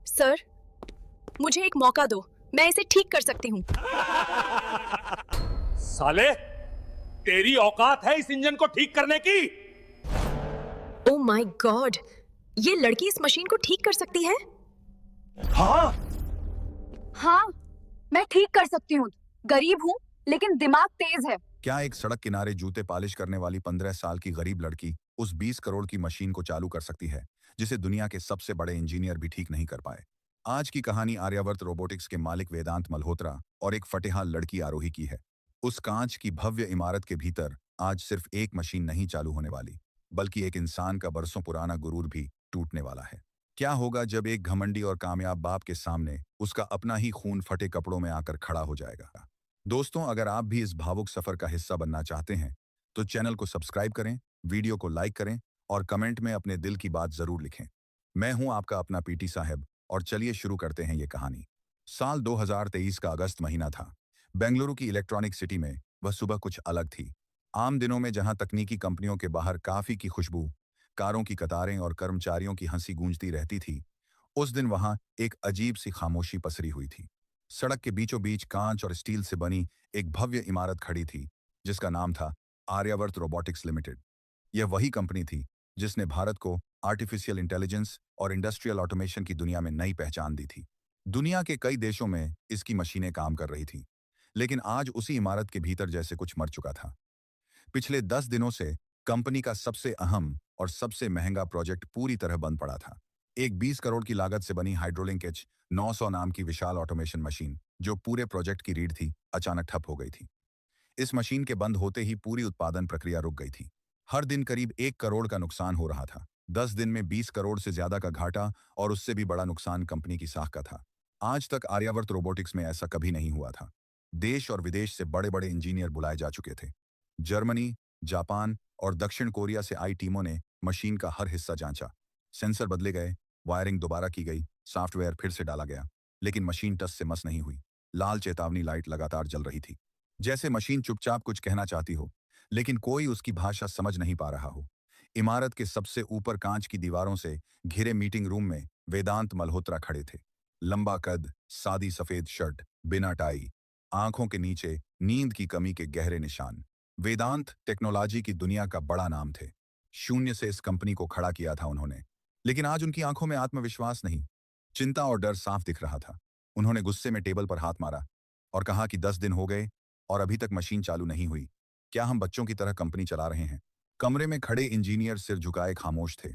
Sir, मुझे एक मौका दो, मैं इसे ठीक कर सकती हूँ। साले, तेरी औकात है इस इंजन को ठीक करने की? ओह माय गॉड, ये लड़की इस मशीन को ठीक कर सकती है? हाँ, हाँ, मैं ठीक कर सकती हूँ। गरीब हूँ, लेकिन दिमाग तेज है। क्या एक सड़क किनारे जूते पॉलिश करने वाली 15 साल की गरीब लड़की उस 20 करोड़ की मशीन को चालू कर सकती है जिसे दुनिया के सबसे बड़े इंजीनियर भी ठीक नहीं कर पाए? आज की कहानी आर्यावर्त रोबोटिक्स के मालिक वेदांत मल्होत्रा और एक फटेहाल लड़की आरोही की है। उस कांच की भव्य इमारत के भीतर आज सिर्फ एक मशीन नहीं चालू होने वाली, बल्कि एक इंसान का बरसों पुराना गुरूर भी टूटने वाला है। क्या होगा जब एक घमंडी और कामयाब बाप के सामने उसका अपना ही खून फटे कपड़ों में आकर खड़ा हो जाएगा? दोस्तों, अगर आप भी इस भावुक सफर का हिस्सा बनना चाहते हैं तो चैनल को सब्सक्राइब करें, वीडियो को लाइक करें और कमेंट में अपने दिल की बात जरूर लिखें। मैं हूं आपका अपना पीटी साहब और चलिए शुरू करते हैं ये कहानी। साल 2023 का अगस्त महीना था। बेंगलुरु की इलेक्ट्रॉनिक सिटी में वह सुबह कुछ अलग थी। आम दिनों में जहां तकनीकी कंपनियों के बाहर काफी की खुशबू, कारों की कतारें और कर्मचारियों की हंसी गूंजती रहती थी, उस दिन वहां एक अजीब सी खामोशी पसरी हुई थी। सड़क के बीचों बीच कांच और स्टील से बनी एक भव्य इमारत खड़ी थी जिसका नाम था आर्यावर्त रोबोटिक्स लिमिटेड। यह वही कंपनी थी जिसने भारत को आर्टिफिशियल इंटेलिजेंस और इंडस्ट्रियल ऑटोमेशन की दुनिया में नई पहचान दी थी। दुनिया के कई देशों में इसकी मशीनें काम कर रही थी, लेकिन आज उसी इमारत के भीतर जैसे कुछ मर चुका था। पिछले 10 दिनों से कंपनी का सबसे अहम और सबसे महंगा प्रोजेक्ट पूरी तरह बंद पड़ा था। एक 20 करोड़ की लागत से बनी हाइड्रोलिंक एच 900 नाम की विशाल ऑटोमेशन मशीन, जो पूरे प्रोजेक्ट की रीढ़ थी, अचानक ठप हो गई थी। इस मशीन के बंद होते ही पूरी उत्पादन प्रक्रिया रुक गई थी। हर दिन करीब 1 करोड़ का नुकसान हो रहा था। 10 दिन में 20 करोड़ से ज्यादा का घाटा और उससे भी बड़ा नुकसान कंपनी की साख का था। आज तक आर्यावर्त रोबोटिक्स में ऐसा कभी नहीं हुआ था। देश और विदेश से बड़े बड़े इंजीनियर बुलाए जा चुके थे। जर्मनी, जापान और दक्षिण कोरिया से आई टीमों ने मशीन का हर हिस्सा जांचा। सेंसर बदले गए, वायरिंग दोबारा की गई, सॉफ्टवेयर फिर से डाला गया, लेकिन मशीन टस से मस नहीं हुई। लाल चेतावनी लाइट लगातार जल रही थी, जैसे मशीन चुपचाप कुछ कहना चाहती हो, लेकिन कोई उसकी भाषा समझ नहीं पा रहा हो। इमारत के सबसे ऊपर कांच की दीवारों से घिरे मीटिंग रूम में वेदांत मल्होत्रा खड़े थे। लंबा कद, सादी सफेद शर्ट, बिना टाई, आंखों के नीचे नींद की कमी के गहरे निशान। वेदांत टेक्नोलॉजी की दुनिया का बड़ा नाम थे। शून्य से इस कंपनी को खड़ा किया था उन्होंने, लेकिन आज उनकी आंखों में आत्मविश्वास नहीं, चिंता और डर साफ दिख रहा था। उन्होंने गुस्से में टेबल पर हाथ मारा और कहा कि 10 दिन हो गए और अभी तक मशीन चालू नहीं हुई। क्या हम बच्चों की तरह कंपनी चला रहे हैं? कमरे में खड़े इंजीनियर सिर झुकाए खामोश थे।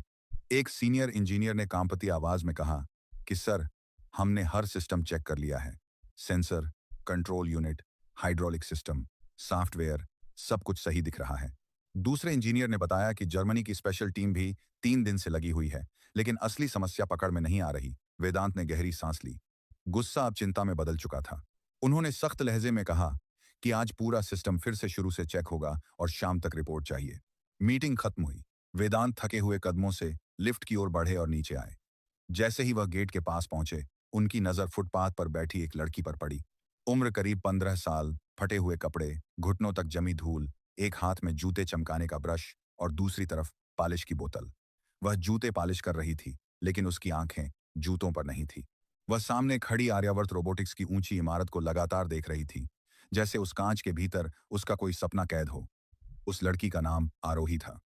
एक सीनियर इंजीनियर ने कांपती आवाज में कहा कि सर, हमने हर सिस्टम चेक कर लिया है। Sensor, control unit, hydraulic system, software, सब कुछ सही दिख रहा है। दूसरे इंजीनियर ने बताया कि जर्मनी की स्पेशल टीम भी 3 दिन से लगी हुई है, लेकिन असली समस्या पकड़ में नहीं आ रही। वेदांत ने गहरी सांस ली। गुस्सा अब चिंता में बदल चुका था। उन्होंने सख्त लहजे में कहा कि आज पूरा सिस्टम फिर से शुरू से चेक होगा और शाम तक रिपोर्ट चाहिए। मीटिंग खत्म हुई। वेदांत थके हुए कदमों से लिफ्ट की ओर बढ़े और नीचे आए। जैसे ही वह गेट के पास पहुंचे, उनकी नजर फुटपाथ पर बैठी एक लड़की पर पड़ी। उम्र करीब 15 साल, फटे हुए कपड़े, घुटनों तक जमी धूल, एक हाथ में जूते चमकाने का ब्रश और दूसरी तरफ पॉलिश की बोतल। वह जूते पॉलिश कर रही थी, लेकिन उसकी आंखें जूतों पर नहीं थी। वह सामने खड़ी आर्यावर्त रोबोटिक्स की ऊंची इमारत को लगातार देख रही थी, जैसे उस कांच के भीतर उसका कोई सपना कैद हो। उस लड़की का नाम आरोही था।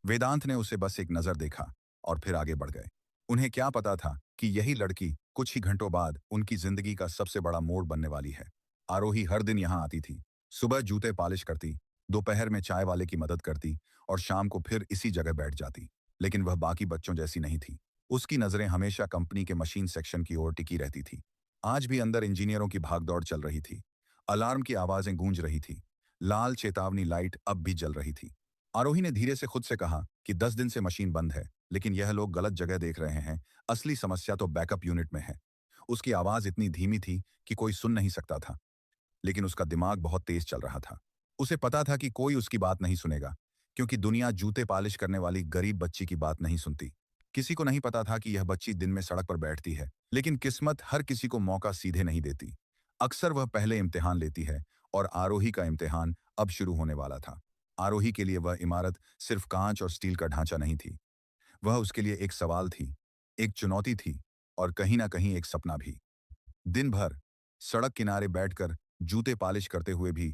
वेदांत ने उसे बस एक नजर देखा और फिर आगे बढ़ गए। उन्हें क्या पता था कि यही लड़की कुछ ही घंटों बाद उनकी जिंदगी का सबसे बड़ा मोड़ बनने वाली है। आरोही हर दिन यहाँ आती थी। सुबह जूते पॉलिश करती, दोपहर में चाय वाले की मदद करती और शाम को फिर इसी जगह बैठ जाती। लेकिन वह बाकी बच्चों जैसी नहीं थी। उसकी नजरें हमेशा कंपनी के मशीन सेक्शन की ओर टिकी रहती थी। आज भी अंदर इंजीनियरों की भागदौड़ चल रही थी। अलार्म की आवाजें गूंज रही थी। लाल चेतावनी लाइट अब भी जल रही थी। आरोही ने धीरे से खुद से कहा कि 10 दिन से मशीन बंद है, लेकिन यह लोग गलत जगह देख रहे हैं। असली समस्या तो बैकअप यूनिट में है। उसकी आवाज इतनी धीमी थी कि कोई सुन नहीं सकता था, लेकिन उसका दिमाग बहुत तेज चल रहा था। उसे पता था कि कोई उसकी बात नहीं सुनेगा, क्योंकि दुनिया जूते पॉलिश करने वाली गरीब बच्ची की बात नहीं सुनती। किसी को नहीं पता था कि यह बच्ची दिन में सड़क पर बैठती है, लेकिन किस्मत हर किसी को मौका सीधे नहीं देती। अक्सर वह पहले इम्तिहान लेती है और आरोही का इम्तिहान अब शुरू होने वाला था। आरोही के लिए वह इमारत सिर्फ कांच और स्टील का ढांचा नहीं थी। वह उसके लिए एक सवाल थी, एक चुनौती थी, और कहीं ना कहीं एक सपना भी। दिन भर सड़क किनारे बैठकर जूते पॉलिश करते हुए भी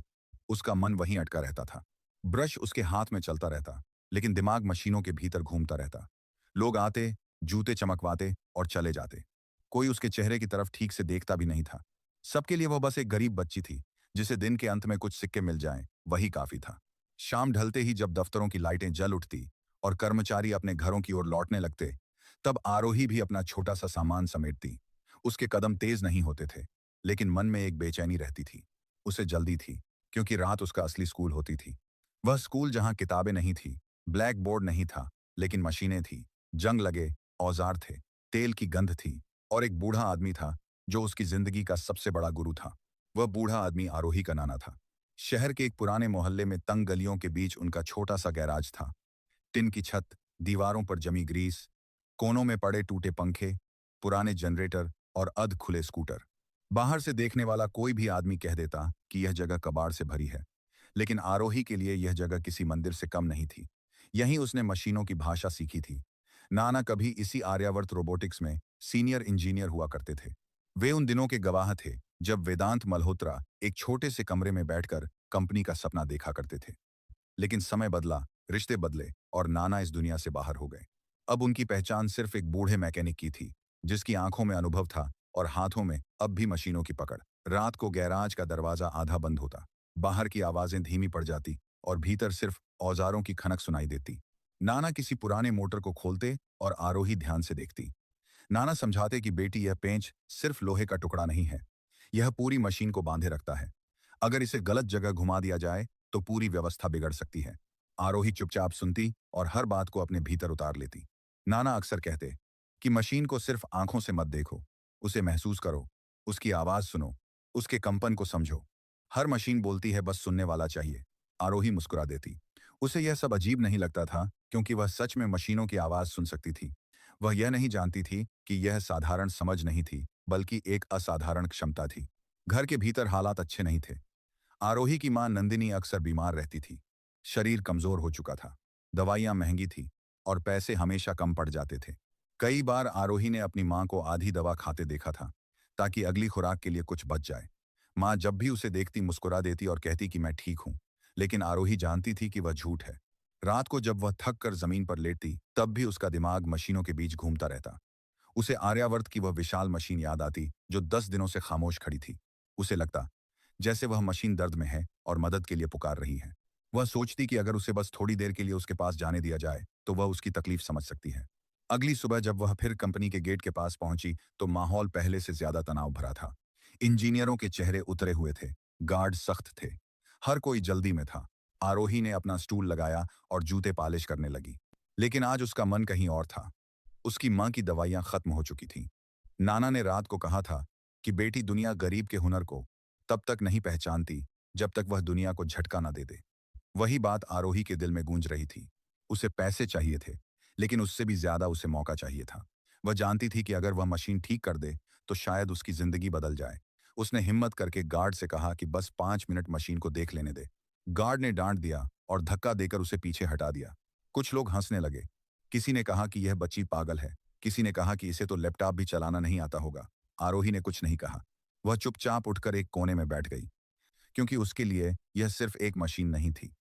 उसका मन वहीं अटका रहता था। ब्रश उसके हाथ में चलता रहता, लेकिन दिमाग मशीनों के भीतर घूमता रहता। लोग आते, जूते चमकवाते और चले जाते। कोई उसके चेहरे की तरफ ठीक से देखता भी नहीं था। सबके लिए वह बस एक गरीब बच्ची थी, जिसे दिन के अंत में कुछ सिक्के मिल जाएं, वही काफी था। शाम ढलते ही जब दफ्तरों की लाइटें जल उठती और कर्मचारी अपने घरों की ओर लौटने लगते, तब आरोही भी अपना छोटा सा सामान समेटती। उसके कदम तेज नहीं होते थे, लेकिन मन में एक बेचैनी रहती थी। उसे जल्दी थी, क्योंकि रात उसका असली स्कूल होती थी। वह स्कूल जहां किताबें नहीं थी, ब्लैक बोर्ड नहीं था, लेकिन मशीनें थी, जंग लगे औजार थे, तेल की गंध थी, और एक बूढ़ा आदमी था जो उसकी जिंदगी का सबसे बड़ा गुरु था। वह बूढ़ा आदमी आरोही का नाना था। शहर के एक पुराने मोहल्ले में तंग गलियों के बीच उनका छोटा सा गैराज था। टिन की छत, दीवारों पर जमी ग्रीस, कोनों में पड़े टूटे पंखे, पुराने जनरेटर और अध खुले स्कूटर। बाहर से देखने वाला कोई भी आदमी कह देता कि यह जगह कबाड़ से भरी है, लेकिन आरोही के लिए यह जगह किसी मंदिर से कम नहीं थी। यहीं उसने मशीनों की भाषा सीखी थी। नाना कभी इसी आर्यावर्त रोबोटिक्स में सीनियर इंजीनियर हुआ करते थे। वे उन दिनों के गवाह थे जब वेदांत मल्होत्रा एक छोटे से कमरे में बैठकर कंपनी का सपना देखा करते थे। लेकिन समय बदला, रिश्ते बदले और नाना इस दुनिया से बाहर हो गए। अब उनकी पहचान सिर्फ एक बूढ़े मैकेनिक की थी, जिसकी आंखों में अनुभव था और हाथों में अब भी मशीनों की पकड़। रात को गैराज का दरवाजा आधा बंद होता, बाहर की आवाजें धीमी पड़ जाती और भीतर सिर्फ औजारों की खनक सुनाई देती। नाना किसी पुराने मोटर को खोलते और आरोही ध्यान से देखती। नाना समझाते कि बेटी, यह पेंच सिर्फ लोहे का टुकड़ा नहीं है, यह पूरी मशीन को बांधे रखता है। अगर इसे गलत जगह घुमा दिया जाए तो पूरी व्यवस्था बिगड़ सकती है। आरोही चुपचाप सुनती और हर बात को अपने भीतर उतार लेती। नाना अक्सर कहते कि मशीन को सिर्फ आंखों से मत देखो, उसे महसूस करो, उसकी आवाज सुनो, उसके कंपन को समझो। हर मशीन बोलती है, बस सुनने वाला चाहिए। आरोही मुस्कुरा देती। उसे यह सब अजीब नहीं लगता था, क्योंकि वह सच में मशीनों की आवाज सुन सकती थी। वह यह नहीं जानती थी कि यह साधारण समझ नहीं थी, बल्कि एक असाधारण क्षमता थी। घर के भीतर हालात अच्छे नहीं थे। आरोही की मां नंदिनी अक्सर बीमार रहती थी। शरीर कमजोर हो चुका था, दवाइयां महंगी थी और पैसे हमेशा कम पड़ जाते थे। कई बार आरोही ने अपनी मां को आधी दवा खाते देखा था, ताकि अगली खुराक के लिए कुछ बच जाए। मां जब भी उसे देखती मुस्कुरा देती और कहती कि मैं ठीक हूं, लेकिन आरोही जानती थी कि वह झूठ है। रात को जब वह थक कर जमीन पर लेटती, तब भी उसका दिमाग मशीनों के बीच घूमता रहता। उसे आर्यावर्त की वह विशाल मशीन याद आती जो 10 दिनों से खामोश खड़ी थी। उसे लगता जैसे वह मशीन दर्द में है और मदद के लिए पुकार रही है। वह सोचती कि अगर उसे बस थोड़ी देर के लिए उसके पास जाने दिया जाए तो वह उसकी तकलीफ समझ सकती है। अगली सुबह जब वह फिर कंपनी के गेट के पास पहुंची तो माहौल पहले से ज्यादा तनाव भरा था। इंजीनियरों के चेहरे उतरे हुए थे, गार्ड सख्त थे, हर कोई जल्दी में था। आरोही ने अपना स्टूल लगाया और जूते पॉलिश करने लगी, लेकिन आज उसका मन कहीं और था। उसकी मां की दवाइयां खत्म हो चुकी थीं। नाना ने रात को कहा था कि बेटी, दुनिया गरीब के हुनर को तब तक नहीं पहचानती जब तक वह दुनिया को झटका ना दे दे। वही बात आरोही के दिल में गूंज रही थी। उसे पैसे चाहिए थे, लेकिन उससे भी ज्यादा उसे मौका चाहिए था। वह जानती थी कि अगर वह मशीन ठीक कर दे तो शायद उसकी जिंदगी बदल जाए। उसने हिम्मत करके गार्ड से कहा कि बस 5 मिनट मशीन को देख लेने दे। गार्ड ने डांट दिया और धक्का देकर उसे पीछे हटा दिया। कुछ लोग हंसने लगे। किसी ने कहा कि यह बच्ची पागल है, किसी ने कहा कि इसे तो लैपटॉप भी चलाना नहीं आता होगा। आरोही ने कुछ नहीं कहा। वह चुपचाप उठकर एक कोने में बैठ गई, क्योंकि उसके लिए यह सिर्फ एक मशीन नहीं थी।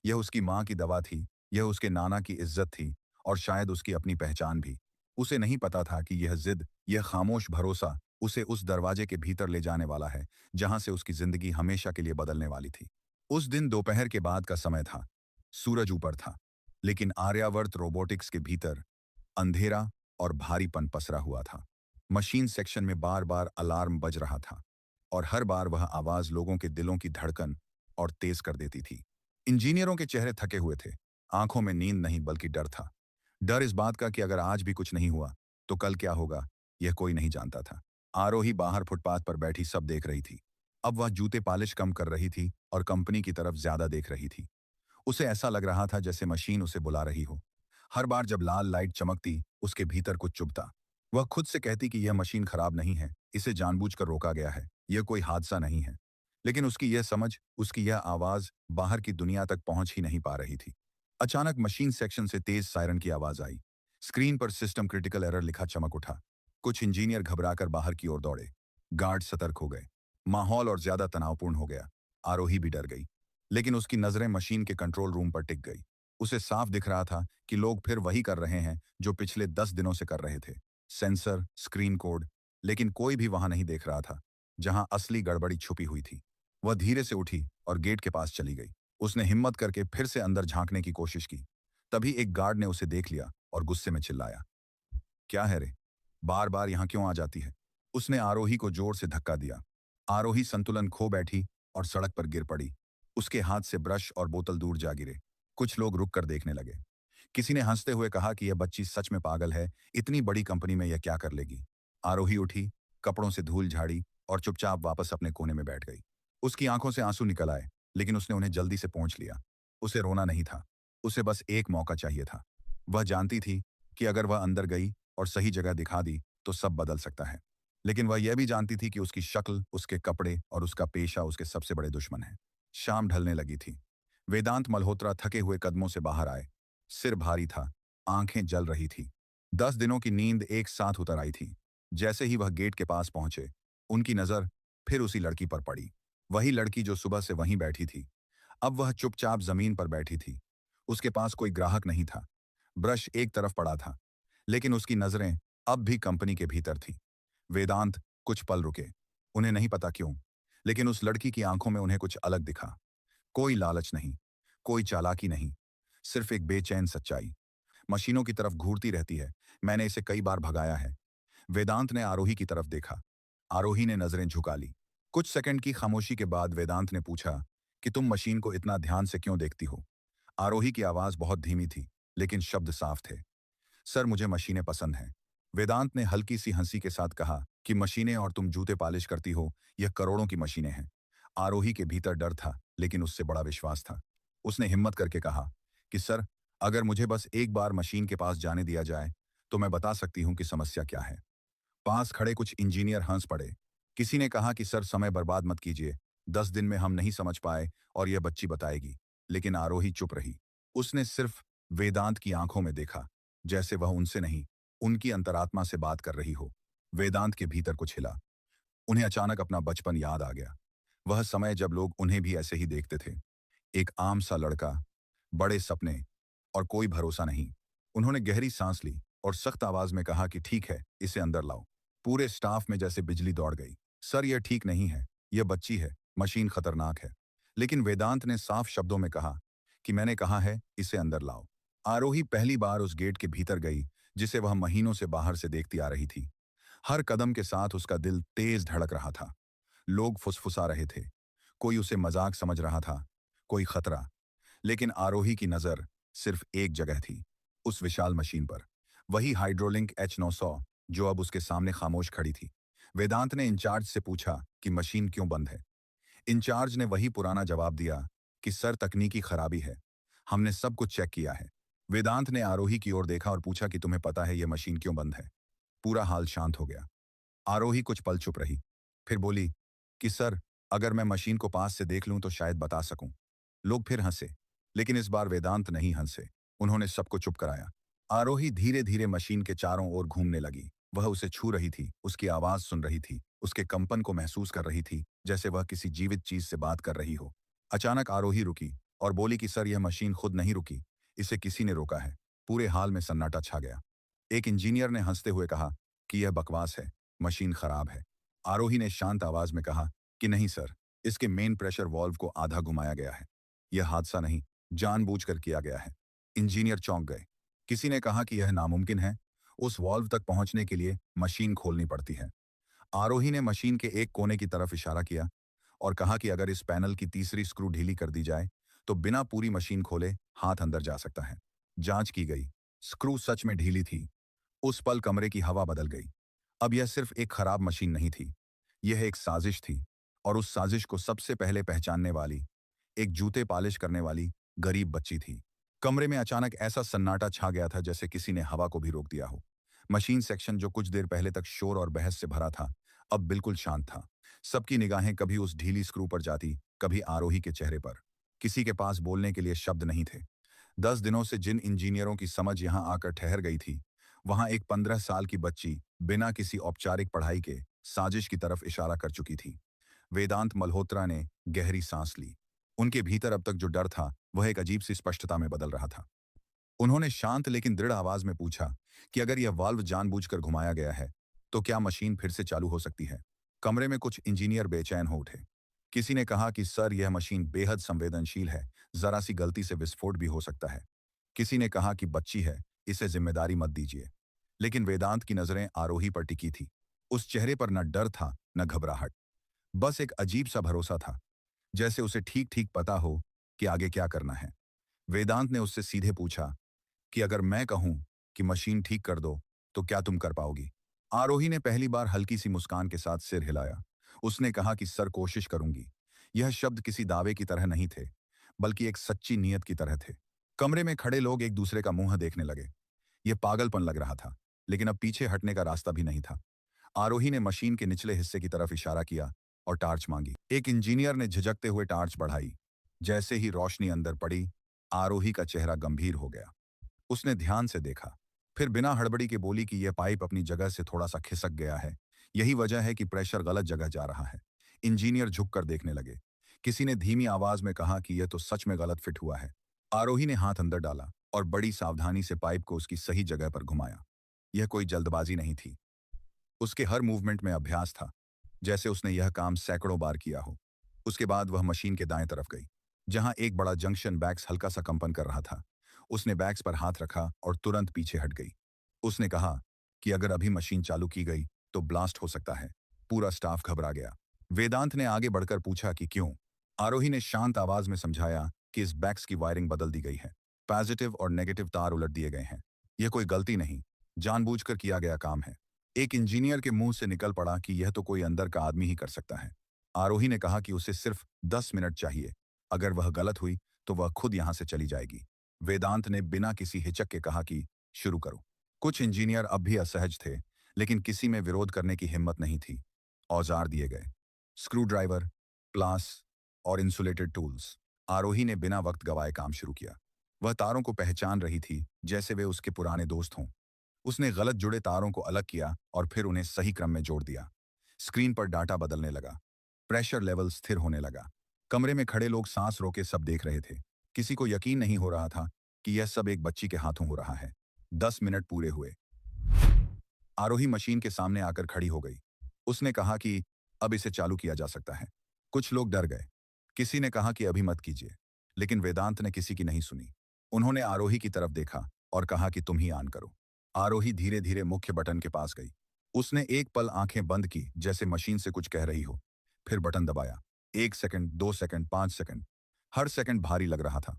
यह उसकी मां की दवा थी, यह उसके नाना की इज्जत थी और शायद उसकी अपनी पहचान भी। उसे नहीं पता था कि यह जिद, यह खामोश भरोसा उसे उस दरवाजे के भीतर ले जाने वाला है जहां से उसकी जिंदगी हमेशा के लिए बदलने वाली थी। उस दिन दोपहर के बाद का समय था। सूरज ऊपर था, लेकिन आर्यावर्त रोबोटिक्स के भीतर अंधेरा और भारीपन पसरा हुआ था। मशीन सेक्शन में बार बार अलार्म बज रहा था और हर बार वह आवाज लोगों के दिलों की धड़कन और तेज कर देती थी। इंजीनियरों के चेहरे थके हुए थे, आंखों में नींद नहीं बल्कि डर था। डर इस बात का कि अगर आज भी कुछ नहीं हुआ तो कल क्या होगा, यह कोई नहीं जानता था। आरोही बाहर फुटपाथ पर बैठी सब देख रही थी। अब वह जूते पॉलिश कम कर रही थी और कंपनी की तरफ ज्यादा देख रही थी। उसे ऐसा लग रहा था जैसे मशीन उसे बुला रही हो। हर बार जब लाल लाइट चमकती, उसके भीतर कुछ चुभता। वह खुद से कहती कि यह मशीन खराब नहीं है, इसे जानबूझकर रोका गया है, यह कोई हादसा नहीं है। लेकिन उसकी यह समझ, उसकी यह आवाज बाहर की दुनिया तक पहुंच ही नहीं पा रही थी। अचानक मशीन सेक्शन से तेज सायरन की आवाज आई। स्क्रीन पर सिस्टम क्रिटिकल एरर लिखा चमक उठा। कुछ इंजीनियर घबराकर बाहर की ओर दौड़े। गार्ड सतर्क हो गए। माहौल और ज्यादा तनावपूर्ण हो गया। आरोही भी डर गई, लेकिन उसकी नजरें मशीन के कंट्रोल रूम पर टिक गई। उसे साफ दिख रहा था कि लोग फिर वही कर रहे हैं जो पिछले 10 दिनों से कर रहे थे। सेंसर, स्क्रीन कोड, लेकिन कोई भी वहां नहीं देख रहा था जहां असली गड़बड़ी छुपी हुई थी। वह धीरे से उठी और गेट के पास चली गई। उसने हिम्मत करके फिर से अंदर झांकने की कोशिश की। तभी एक गार्ड ने उसे देख लिया और गुस्से में चिल्लाया, क्या है रे, बार बार यहाँ क्यों आ जाती है? उसने आरोही को जोर से धक्का दिया। आरोही संतुलन खो बैठी और सड़क पर गिर पड़ी। उसके हाथ से ब्रश और बोतल दूर जा गिरे। कुछ लोग रुक कर देखने लगे। किसी ने हंसते हुए कहा कि यह बच्ची सच में पागल है, इतनी बड़ी कंपनी में यह क्या कर लेगी। आरोही उठी, कपड़ों से धूल झाड़ी और चुपचाप वापस अपने कोने में बैठ गई। उसकी आंखों से आंसू निकल आए, लेकिन उसने उन्हें जल्दी से पोंछ लिया। उसे रोना नहीं था, उसे बस एक मौका चाहिए था। वह जानती थी कि अगर वह अंदर गई और सही जगह दिखा दी तो सब बदल सकता है। लेकिन वह यह भी जानती थी कि उसकी शक्ल, उसके कपड़े और उसका पेशा उसके सबसे बड़े दुश्मन हैं। शाम ढलने लगी थी। वेदांत मल्होत्रा थके हुए कदमों से बाहर आए। सिर भारी था, आंखें जल रही थी। 10 दिनों की नींद एक साथ उतर आई थी। जैसे ही वह गेट के पास पहुंचे, उनकी नजर फिर उसी लड़की पर पड़ी। वही लड़की जो सुबह से वहीं बैठी थी। अब वह चुपचाप जमीन पर बैठी थी। उसके पास कोई ग्राहक नहीं था। ब्रश एक तरफ पड़ा था, लेकिन उसकी नजरें अब भी कंपनी के भीतर थी। वेदांत कुछ पल रुके। उन्हें नहीं पता क्यों, लेकिन उस लड़की की आंखों में उन्हें कुछ अलग दिखा। कोई लालच नहीं, कोई चालाकी नहीं, सिर्फ एक बेचैन सच्चाई। मशीनों की तरफ घूरती रहती है, मैंने इसे कई बार भगाया है। वेदांत ने आरोही की तरफ देखा। आरोही ने नजरें झुका ली। कुछ सेकंड की खामोशी के बाद वेदांत ने पूछा कि तुम मशीन को इतना ध्यान से क्यों देखती हो? आरोही की आवाज बहुत धीमी थी, लेकिन शब्द साफ थे। सर, मुझे मशीनें पसंद हैं। वेदांत ने हल्की सी हंसी के साथ कहा कि मशीनें और तुम जूते पॉलिश करती हो, यह करोड़ों की मशीनें हैं। आरोही के भीतर डर था, लेकिन उससे बड़ा विश्वास था। उसने हिम्मत करके कहा कि सर, अगर मुझे बस एक बार मशीन के पास जाने दिया जाए तो मैं बता सकती हूँ कि समस्या क्या है। पास खड़े कुछ इंजीनियर हंस पड़े। किसी ने कहा कि सर, समय बर्बाद मत कीजिए, 10 दिन में हम नहीं समझ पाए और यह बच्ची बताएगी। लेकिन आरोही चुप रही। उसने सिर्फ वेदांत की आंखों में देखा, जैसे वह उनसे नहीं, उनकी अंतरात्मा से बात कर रही हो। वेदांत के भीतर कुछ हिला। उन्हें अचानक अपना बचपन याद आ गया। वह समय जब लोग उन्हें भी ऐसे ही देखते थे। एक आम सा लड़का, बड़े सपने और कोई भरोसा नहीं। उन्होंने गहरी सांस ली और सख्त आवाज में कहा कि ठीक है, इसे अंदर लाओ। पूरे स्टाफ में जैसे बिजली दौड़ गई। सर, यह ठीक नहीं है, यह बच्ची है, मशीन खतरनाक है। लेकिन वेदांत ने साफ शब्दों में कहा कि मैंने कहा है, इसे अंदर लाओ। आरोही पहली बार उस गेट के भीतर गई जिसे वह महीनों से बाहर से देखती आ रही थी। हर कदम के साथ उसका दिल तेज धड़क रहा था। लोग फुसफुसा रहे थे। कोई उसे मजाक समझ रहा था, कोई खतरा। लेकिन आरोही की नजर सिर्फ एक जगह थी, उस विशाल मशीन पर। वही हाइड्रोलिंक H900 जो अब उसके सामने खामोश खड़ी थी। वेदांत ने इंचार्ज से पूछा कि मशीन क्यों बंद है। इंचार्ज ने वही पुराना जवाब दिया कि सर, तकनीकी खराबी है, हमने सब कुछ चेक किया है। वेदांत ने आरोही की ओर देखा और पूछा कि तुम्हें पता है यह मशीन क्यों बंद है? पूरा हाल शांत हो गया। आरोही कुछ पल चुप रही, फिर बोली कि सर, अगर मैं मशीन को पास से देख लूं तो शायद बता सकूं। लोग फिर हंसे, लेकिन इस बार वेदांत नहीं हंसे। उन्होंने सबको चुप कराया। आरोही धीरे धीरे मशीन के चारों ओर घूमने लगी। वह उसे छू रही थी, उसकी आवाज सुन रही थी, उसके कंपन को महसूस कर रही थी, जैसे वह किसी जीवित चीज से बात कर रही हो। अचानक आरोही रुकी और बोली कि सर, यह मशीन खुद नहीं रुकी, इसे किसी ने रोका है। पूरे हाल में सन्नाटा छा गया। एक इंजीनियर ने हंसते हुए कहा कि यह बकवास है, मशीन खराब है। आरोही ने शांत आवाज में कहा कि नहीं सर, इसके मेन प्रेशर वॉल्व को आधा घुमाया गया है। यह हादसा नहीं, जानबूझकर किया गया है। इंजीनियर चौंक गए। किसी ने कहा कि यह नामुमकिन है, उस वॉल्व तक पहुंचने के लिए मशीन खोलनी पड़ती है। आरोही ने मशीन के एक कोने की तरफ इशारा किया और कहा कि अगर इस पैनल की तीसरी स्क्रू ढीली कर दी जाए तो बिना पूरी मशीन खोले हाथ अंदर जा सकता है। जांच की गई, स्क्रू सच में ढीली थी। उस पल कमरे की हवा बदल गई। अब यह सिर्फ एक खराब मशीन नहीं थी, यह एक साजिश थी, और उस साजिश को सबसे पहले पहचानने वाली एक जूते पॉलिश करने वाली गरीब बच्ची थी। कमरे में अचानक ऐसा सन्नाटा छा गया था जैसे किसी ने हवा को भी रोक दिया हो। मशीन सेक्शन, जो कुछ देर पहले तक शोर और बहस से भरा था, अब बिल्कुल शांत था। सबकी निगाहें कभी उस ढीली स्क्रू पर जाती, कभी आरोही के चेहरे पर। किसी के पास बोलने के लिए शब्द नहीं थे। 10 दिनों से जिन इंजीनियरों की समझ यहां आकर ठहर गई थी, वहां एक 15 साल की बच्ची बिना किसी औपचारिक पढ़ाई के साजिश की तरफ इशारा कर चुकी थी। वेदांत मल्होत्रा ने गहरी सांस ली। उनके भीतर अब तक जो डर था वह एक अजीब सी स्पष्टता में बदल रहा था। उन्होंने शांत लेकिन दृढ़ आवाज में पूछा कि अगर यह वाल्व जानबूझकर घुमाया गया है तो क्या मशीन फिर से चालू हो सकती है। कमरे में कुछ इंजीनियर बेचैन हो उठे। किसी ने कहा कि सर, यह मशीन बेहद संवेदनशील है, जरा सी गलती से विस्फोट भी हो सकता है। किसी ने कहा कि बच्ची है, इसे जिम्मेदारी मत दीजिए। लेकिन वेदांत की नजरें आरोही पर टिकी थी। उस चेहरे पर न डर था न घबराहट, बस एक अजीब सा भरोसा था, जैसे उसे ठीक ठीक पता हो कि आगे क्या करना है। वेदांत ने उससे सीधे पूछा कि अगर मैं कहूं कि मशीन ठीक कर दो तो क्या तुम कर पाओगी। आरोही ने पहली बार हल्की सी मुस्कान के साथ सिर हिलाया। उसने कहा कि सर, कोशिश करूंगी। यह शब्द किसी दावे की तरह नहीं थे, बल्कि एक सच्ची नीयत की तरह थे। कमरे में खड़े लोग एक दूसरे का मुंह देखने लगे। यह पागलपन लग रहा था, लेकिन अब पीछे हटने का रास्ता भी नहीं था। आरोही ने मशीन के निचले हिस्से की तरफ इशारा किया और टार्च मांगी। एक इंजीनियर ने झिझकते हुए टार्च बढ़ाई। जैसे ही रोशनी अंदर पड़ी, आरोही का चेहरा गंभीर हो गया। उसने ध्यान से देखा, फिर बिना हड़बड़ी के बोली कि यह पाइप अपनी जगह से थोड़ा सा खिसक गया है। यही वजह है कि प्रेशर गलत जगह जा रहा है। इंजीनियर झुककर देखने लगे। किसी ने धीमी आवाज में कहा कि यह तो सच में गलत फिट हुआ है। आरोही ने हाथ अंदर डाला और बड़ी सावधानी से पाइप को उसकी सही जगह पर घुमाया। यह कोई जल्दबाजी नहीं थी। उसके हर मूवमेंट में अभ्यास था, जैसे उसने यह काम सैकड़ों बार किया हो। उसके बाद वह मशीन के दाएं तरफ गई, जहां एक बड़ा जंक्शन बैक्स हल्का सा कंपन कर रहा था। उसने बैक्स पर हाथ रखा और तुरंत पीछे हट गई। उसने कहा कि अगर अभी मशीन चालू की गई तो ब्लास्ट हो सकता है। पूरा स्टाफ घबरा गया। वेदांत ने आगे बढ़कर पूछा कि क्यों। आरोही ने शांत आवाज में समझाया कि इस बैक्स की वायरिंग बदल दी गई है। पॉजिटिव और नेगेटिव तार उलट दिए गए हैं। यह कोई गलती नहीं, जानबूझकर किया गया काम है। एक इंजीनियर के मुंह से निकल पड़ा कि यह तो कोई अंदर का आदमी ही कर सकता है। आरोही ने कहा कि उसे सिर्फ 10 मिनट चाहिए। अगर वह गलत हुई तो वह खुद यहां से चली जाएगी। वेदांत ने बिना किसी हिचक के कहा कि शुरू करो। कुछ इंजीनियर अब भी असहज थे, लेकिन किसी में विरोध करने की हिम्मत नहीं थी। औजार दिए गए, स्क्रू ड्राइवर, प्लास और इंसुलेटेड टूल्स। आरोही ने बिना वक्त गवाए काम शुरू किया। वह तारों को पहचान रही थी जैसे वे उसके पुराने दोस्त हों। उसने गलत जुड़े तारों को अलग किया और फिर उन्हें सही क्रम में जोड़ दिया। स्क्रीन पर डाटा बदलने लगा। प्रेशर लेवल स्थिर होने लगा। कमरे में खड़े लोग सांस रोके सब देख रहे थे। किसी को यकीन नहीं हो रहा था कि यह सब एक बच्ची के हाथों हो रहा है। 10 मिनट पूरे हुए। आरोही मशीन के सामने आकर खड़ी हो गई। उसने कहा कि अब इसे चालू किया जा सकता है। कुछ लोग डर गए। किसी ने कहा कि अभी मत कीजिए, लेकिन वेदांत ने किसी की नहीं सुनी। उन्होंने आरोही की तरफ देखा और कहा कि तुम ही ऑन करो। आरोही धीरे धीरे मुख्य बटन के पास गई। उसने एक पल आंखें बंद की, जैसे मशीन से कुछ कह रही हो। फिर बटन दबाया। 1 सेकंड, 2 सेकंड, 5 सेकंड। हर सेकंड भारी लग रहा था।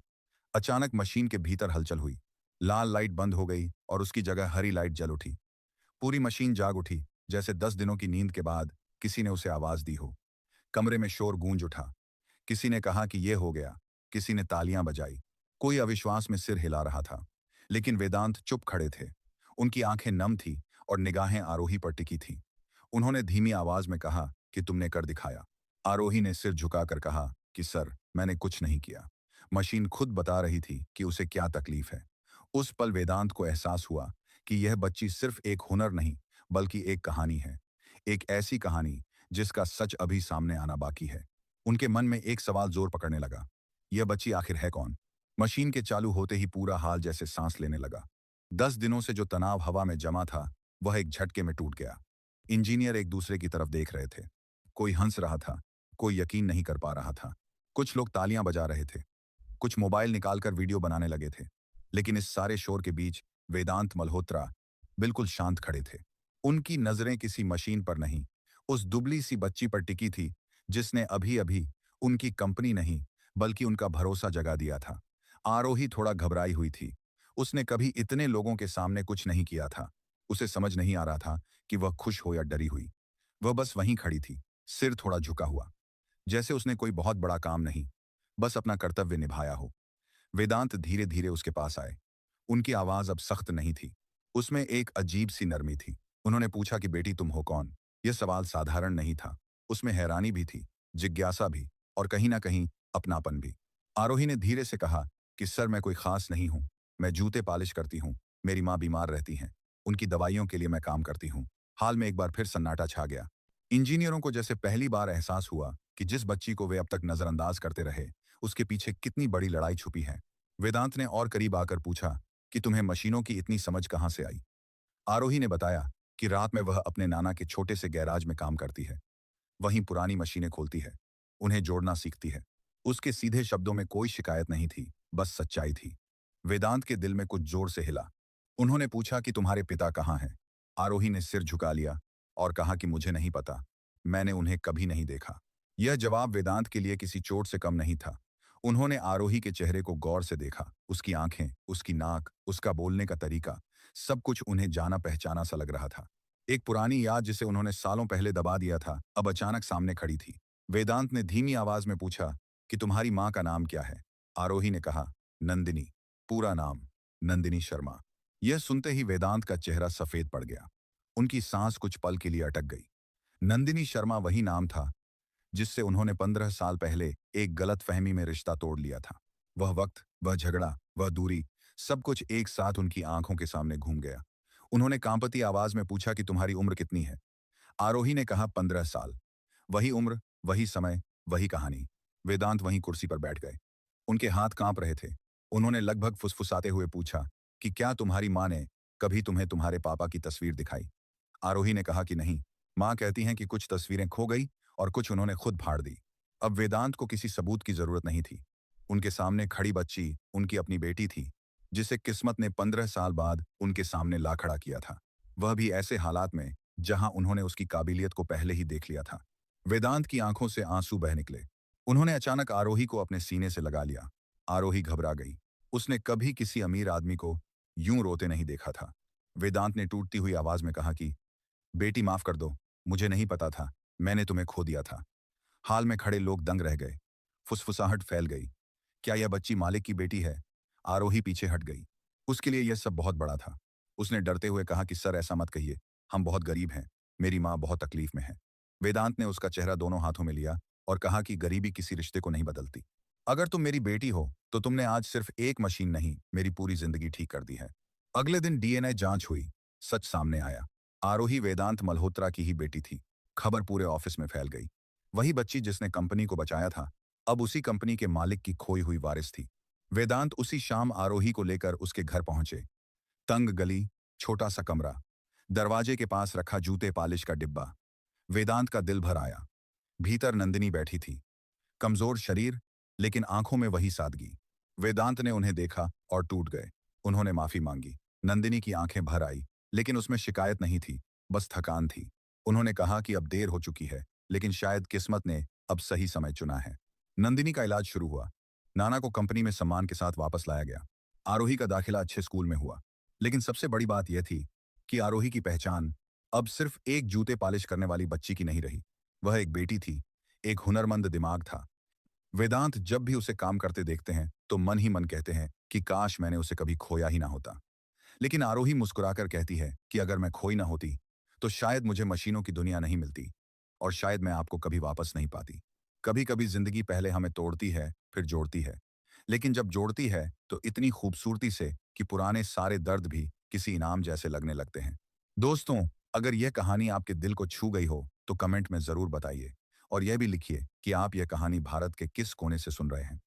अचानक मशीन के भीतर हलचल हुई। लाल लाइट बंद हो गई और उसकी जगह हरी लाइट जल उठी। पूरी मशीन जाग उठी, जैसे 10 दिनों की नींद के बाद किसी ने उसे आवाज दी हो। कमरे में शोर गूंज उठा। किसी ने कहा कि यह हो गया, किसी ने तालियां बजाई। कोई अविश्वास में सिर हिला रहा था, लेकिन वेदांत चुप खड़े थे। उनकी आंखें नम थी और निगाहें आरोही पर टिकी थी। उन्होंने धीमी आवाज में कहा कि तुमने कर दिखाया। आरोही ने सिर झुकाकर कहा कि सर, मैंने कुछ नहीं किया। मशीन खुद बता रही थी कि उसे क्या तकलीफ है। उस पल वेदांत को एहसास हुआ कि यह बच्ची सिर्फ एक हुनर नहीं, बल्कि एक कहानी है। एक ऐसी कहानी जिसका सच अभी सामने आना बाकी है। उनके मन में एक सवाल जोर पकड़ने लगा, यह बच्ची आखिर है कौन। मशीन के चालू होते ही पूरा हाल जैसे सांस लेने लगा। 10 दिनों से जो तनाव हवा में जमा था, वह एक झटके में टूट गया। इंजीनियर एक दूसरे की तरफ देख रहे थे। कोई हंस रहा था, कोई यकीन नहीं कर पा रहा था। कुछ लोग तालियां बजा रहे थे, कुछ मोबाइल निकालकर वीडियो बनाने लगे थे। लेकिन इस सारे शोर के बीच वेदांत मल्होत्रा बिल्कुल शांत खड़े थे। उनकी नजरें किसी मशीन पर नहीं, उस दुबली सी बच्ची पर टिकी थी जिसने अभी अभी उनकी कंपनी नहीं, बल्कि उनका भरोसा जगा दिया था। आरोही थोड़ा घबराई हुई थी। उसने कभी इतने लोगों के सामने कुछ नहीं किया था। उसे समझ नहीं आ रहा था कि वह खुश हो या डरी हुई। वह बस वहीं खड़ी थी, सिर थोड़ा झुका हुआ, जैसे उसने कोई बहुत बड़ा काम नहीं, बस अपना कर्तव्य निभाया हो। वेदांत धीरे धीरे उसके पास आए। उनकी आवाज अब सख्त नहीं थी, उसमें एक अजीब सी नरमी थी। उन्होंने पूछा कि बेटी, तुम हो कौन। यह सवाल साधारण नहीं था, उसमें हैरानी भी थी, जिज्ञासा भी, और कहीं ना कहीं अपनापन भी। आरोही ने धीरे से कहा कि सर, मैं कोई खास नहीं हूं, मैं जूते पॉलिश करती हूं, मेरी माँ बीमार रहती हैं। उनकी दवाइयों के लिए मैं काम करती हूँ। हाल में एक बार फिर सन्नाटा छा गया। इंजीनियरों को जैसे पहली बार एहसास हुआ कि जिस बच्ची को वे अब तक नजरअंदाज करते रहे, उसके पीछे कितनी बड़ी लड़ाई छुपी है। वेदांत ने और करीब आकर पूछा कि तुम्हें मशीनों की इतनी समझ कहाँ से आई। आरोही ने बताया कि रात में वह अपने नाना के छोटे से गैराज में काम करती है। वहीं पुरानी मशीनें खोलती है, उन्हें जोड़ना सीखती है। उसके सीधे शब्दों में कोई शिकायत नहीं थी, बस सच्चाई थी। वेदांत के दिल में कुछ जोर से हिला। उन्होंने पूछा कि तुम्हारे पिता कहाँ हैं? आरोही ने सिर झुका लिया और कहा कि मुझे नहीं पता, मैंने उन्हें कभी नहीं देखा। यह जवाब वेदांत के लिए किसी चोट से कम नहीं था। उन्होंने आरोही के चेहरे को गौर से देखा, उसकी आंखें, उसकी नाक, उसका बोलने का तरीका, सब कुछ उन्हें जाना पहचाना सा लग रहा था। एक पुरानी याद जिसे उन्होंने सालों पहले दबा दिया था, अब अचानक सामने खड़ी थी। वेदांत ने धीमी आवाज में पूछा कि तुम्हारी माँ का नाम क्या है? आरोही ने कहा, नंदिनी। पूरा नाम, नंदिनी शर्मा। यह सुनते ही वेदांत का चेहरा सफेद पड़ गया। उनकी सांस कुछ पल के लिए अटक गई। नंदिनी शर्मा वही नाम था जिससे उन्होंने 15 साल पहले एक गलतफहमी में रिश्ता तोड़ लिया था। वह वक्त, वह झगड़ा, वह दूरी, सब कुछ एक साथ उनकी आंखों के सामने घूम गया। उन्होंने कांपती आवाज में पूछा कि तुम्हारी उम्र कितनी है? आरोही ने कहा, 15 साल। वही उम्र, वही समय, वही कहानी। वेदांत वहीं कुर्सी पर बैठ गए। उनके हाथ कांप रहे थे। उन्होंने लगभग फुसफुसाते हुए पूछा कि क्या तुम्हारी माँ ने कभी तुम्हें तुम्हारे पापा की तस्वीर दिखाई? आरोही ने कहा कि नहीं, माँ कहती हैं कि कुछ तस्वीरें खो गई और कुछ उन्होंने खुद फाड़ दी। अब वेदांत को किसी सबूत की जरूरत नहीं थी। उनके सामने खड़ी बच्ची उनकी अपनी बेटी थी, जिसे किस्मत ने 15 साल बाद उनके सामने ला खड़ा किया था। वह भी ऐसे हालात में जहां उन्होंने उसकी काबिलियत को पहले ही देख लिया था। वेदांत की आंखों से आंसू बह निकले। उन्होंने अचानक आरोही को अपने सीने से लगा लिया। आरोही घबरा गई। उसने कभी किसी अमीर आदमी को यूं रोते नहीं देखा था। वेदांत ने टूटती हुई आवाज में कहा कि बेटी माफ कर दो, मुझे नहीं पता था, मैंने तुम्हें खो दिया था। हाल में खड़े लोग दंग रह गए। फुसफुसाहट फैल गई। क्या यह बच्ची मालिक की बेटी है? आरोही पीछे हट गई। उसके लिए यह सब बहुत बड़ा था। उसने डरते हुए कहा कि सर ऐसा मत कहिए, हम बहुत गरीब हैं, मेरी माँ बहुत तकलीफ में है। वेदांत ने उसका चेहरा दोनों हाथों में लिया और कहा कि गरीबी किसी रिश्ते को नहीं बदलती। अगर तुम मेरी बेटी हो तो तुमने आज सिर्फ एक मशीन नहीं, मेरी पूरी जिंदगी ठीक कर दी है। अगले दिन डीएनए जांच हुई। सच सामने आया। आरोही वेदांत मल्होत्रा की ही बेटी थी। खबर पूरे ऑफिस में फैल गई। वही बच्ची जिसने कंपनी को बचाया था, अब उसी कंपनी के मालिक की खोई हुई वारिस थी। वेदांत उसी शाम आरोही को लेकर उसके घर पहुंचे। तंग गली, छोटा सा कमरा, दरवाजे के पास रखा जूते पालिश का डिब्बा। वेदांत का दिल भर आया। भीतर नंदिनी बैठी थी, कमजोर शरीर, लेकिन आंखों में वही सादगी। वेदांत ने उन्हें देखा और टूट गए। उन्होंने माफी मांगी। नंदिनी की आंखें भर आई, लेकिन उसमें शिकायत नहीं थी, बस थकान थी। उन्होंने कहा कि अब देर हो चुकी है, लेकिन शायद किस्मत ने अब सही समय चुना है। नंदिनी का इलाज शुरू हुआ। नाना को कंपनी में सम्मान के साथ वापस लाया गया। आरोही का दाखिला अच्छे स्कूल में हुआ। लेकिन सबसे बड़ी बात यह थी कि आरोही की पहचान अब सिर्फ एक जूते पालिश करने वाली बच्ची की नहीं रही। वह एक बेटी थी, एक हुनरमंद दिमाग था। वेदांत जब भी उसे काम करते देखते हैं तो मन ही मन कहते हैं कि काश मैंने उसे कभी खोया ही ना होता। लेकिन आरोही मुस्कुराकर कहती है कि अगर मैं खोई ना होती तो शायद मुझे मशीनों की दुनिया नहीं मिलती और शायद मैं आपको कभी वापस नहीं पाती। कभी कभी जिंदगी पहले हमें तोड़ती है, फिर जोड़ती है, लेकिन जब जोड़ती है तो इतनी खूबसूरती से कि पुराने सारे दर्द भी किसी इनाम जैसे लगने लगते हैं। दोस्तों, अगर यह कहानी आपके दिल को छू गई हो तो कमेंट में जरूर बताइए और यह भी लिखिए कि आप यह कहानी भारत के किस कोने से सुन रहे हैं।